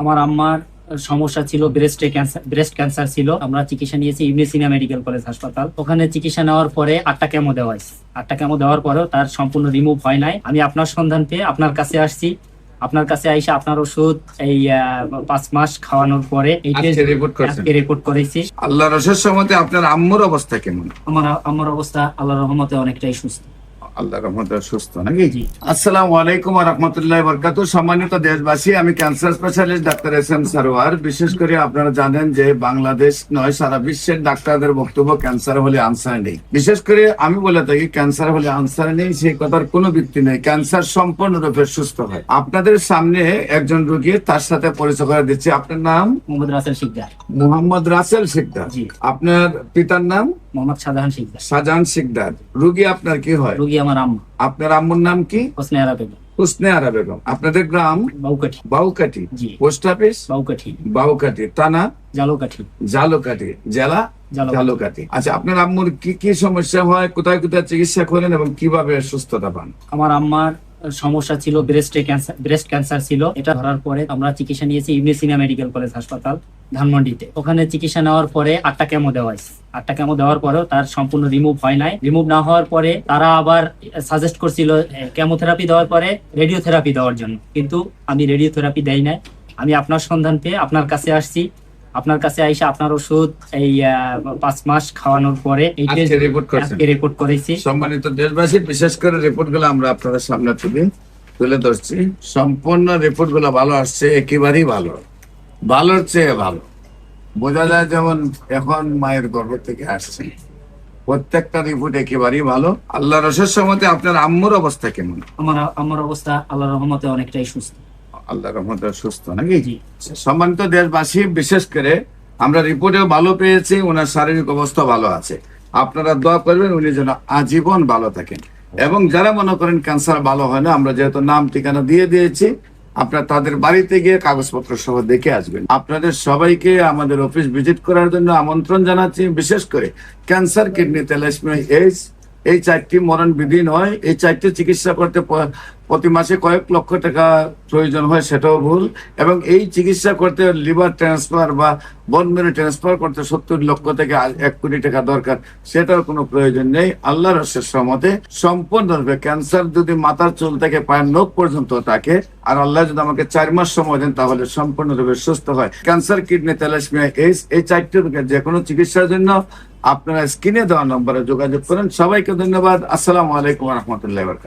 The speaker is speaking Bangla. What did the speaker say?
আমার আম্মার সমস্যা ছিল ব্রেস্ট ক্যান্সার ছিল। আমরা চিকিৎসা নিয়েছি ইউনিসিনা মেডিকেল কলেজ হাসপাতাল। ওখানে চিকিৎসা নেওয়ার পরে 8টা কেমো দেওয়া হয়েছে। 8টা কেমো দেওয়ার পরেও তার সম্পূর্ণ রিমুভ হয় নাই। আমি আপনার সন্ধান পেয়ে আপনার কাছে আসছি। আপনার কাছে আইসা আপনার ওষুধ এই 5 মাস খাওয়ানোর পরে রিপোর্ট করেছি। আল্লাহর অশেষ রহমতে আপনার আম্মুর অবস্থা কেমন? আমার অবস্থা আল্লাহর রহমতে অনেকটাই সুস্থ। আল্লাহর রহমতে সুস্থ নাকি? জি। আসসালামু আলাইকুম ওয়া রাহমাতুল্লাহি ওয়া বারাকাতুহু। সম্মানিত দেশবাসী, আমি cancer specialist doctor SM. Sarwar. বিশেষ করে আপনারা জানেন যে বাংলাদেশ নয়, সারা বিশ্বের ডাক্তারদের বক্তব্য ক্যান্সার হলে আনসার নেই। বিশেষ করে আমি বলে থাকি ক্যান্সার হলে আনসার নেই, সেই কথার কোনো ভিত্তি নেই। ক্যান্সার সম্পূর্ণরূপে সুস্থ হয়। আপনাদের সামনে একজন রোগী, তার সাথে পরিচয় করে দিচ্ছি। আপনার নাম? মোহাম্মদ রাসেল শিকদার। মোহাম্মদ রাসেল শিকদার। জি। আপনার পিতার নাম? মোহাম্মদ শাহজাহান শিকদার। শাহজাহান শিকদার। রোগী আপনার কি হয়? রোগী আমার আম্মা আপনার আম্মুর নাম কি? হোসনে আরা বেগম। হুসনে আরা বেগম। আপনাদের গ্রাম? বাউকাঠি। বাউকাঠি। জি। Post office? বাউকাঠি। বাউকাঠি। থানা? জালুকাঠি। জালুকাঠি। জেলা? জালুকাঠি। আচ্ছা, আপনার আম্মুর কি কি সমস্যা হয়, কোথায় কোথায় চিকিৎসা করেন এবং কিভাবে সুস্থতা পান? আমার আম্মার সমস্যা ছিল ব্রেস্ট ক্যান্সার ছিল। এটা ধরার পরে আমরা চিকিৎসা নিয়েছি ইউনিসিনা মেডিকেল কলেজ হাসপাতাল ধানমন্ডিতে। ওখানে চিকিৎসা নেওয়ার পরে 8টা কেমো দেওয়া হয়েছে। 8টা কেমো দেওয়ার পরেও তার সম্পূর্ণ রিমুভ হয় নাই। রিমুভ না হওয়ার পরে তারা আবার সাজেস্ট করছিল কেমোথেরাপি দেওয়ার পরে রেডিওথেরাপি দেওয়ার জন্য, কিন্তু আমি রেডিওথেরাপি দেই নাই। আমি আপনার সন্ধান পেয়ে আপনার কাছে আসছি। আপনার কাছে আইসা আপনার ওষুধ এই 5 মাস খাওয়ানোর পরে রিপোর্ট করেছি। সম্মানিত দেশবাসী, বিশেষ করে রিপোর্ট গুলো আমরা আপনাদের সামনে তুলে ধরছি। সম্পূর্ণ রিপোর্ট গুলো ভালো আসছে, একেবারেই ভালো, ভালোর চেয়ে ভালো। বোঝা যায় যেমন এখন মায়ের গর্ভ থেকে আসছে। প্রত্যেকটা রিপোর্ট একেবারেই ভালো। আল্লাহর অশেষ রহমতে আপনার আম্মুর অবস্থা কেমন? আমার অবস্থা আল্লাহর রহমতে অনেকটাই সুস্থ। আল্লাহর রহমতে সুস্থ নাকি? জি। সম্মানিত দেশবাসী, বিশেষ করে আমরা রিপোর্টেও ভালো পেয়েছি, ওনার শারীরিক অবস্থা ভালো আছে। আপনারা দোয়া করবেন উনি যেন আজীবন ভালো থাকেন। এবং যারা মনে করেন ক্যান্সার ভালো হয় না, আমরা যেহেতু নাম ঠিকানা দিয়ে দিয়েছি, আপনারা তাদের বাড়িতে গিয়ে কাগজপত্র সহ দেখে আসবেন। আপনাদের সবাইকে আমাদের অফিস ভিজিট করার জন্য আমন্ত্রণ জানাচ্ছি। বিশেষ করে ক্যান্সার, কিডনি, থ্যালাসেমিয়া, এইডস, এই 4টি মরণ বিধি নয়। এই 4টি চিকিৎসা করতে প্রতি মাসে কয়েক লক্ষ টাকা প্রয়োজন হয়, সেটাও ভুল। এবং এই চিকিৎসা করতে লিভার ট্রান্সফার বা বোন মেরু ট্রান্সফার করতে 70 লক্ষ থেকে 1 কোটি টাকা দরকার, সেটার কোনো প্রয়োজন নেই। আল্লাহর অশেষ রহমতে সম্পূর্ণরূপে ক্যান্সার যদি মাথার চুল থেকে পায়ের নখ পর্যন্ত থাকে, আর আল্লাহ যদি আমাকে 4 মাস সময় দেন, তাহলে সম্পূর্ণরূপে সুস্থ হয়। ক্যান্সার, কিডনি, থ্যালাসেমিয়া, এইডস, এই 4টি রোগের যে কোনো চিকিৎসার জন্য আপনারা স্ক্রিনে দেওয়া নম্বরে যোগাযোগ করেন। সবাইকে ধন্যবাদ। আসসালামু আলাইকুম ওয়া রাহমাতুল্লাহি ওয়া বারাকাতুহু।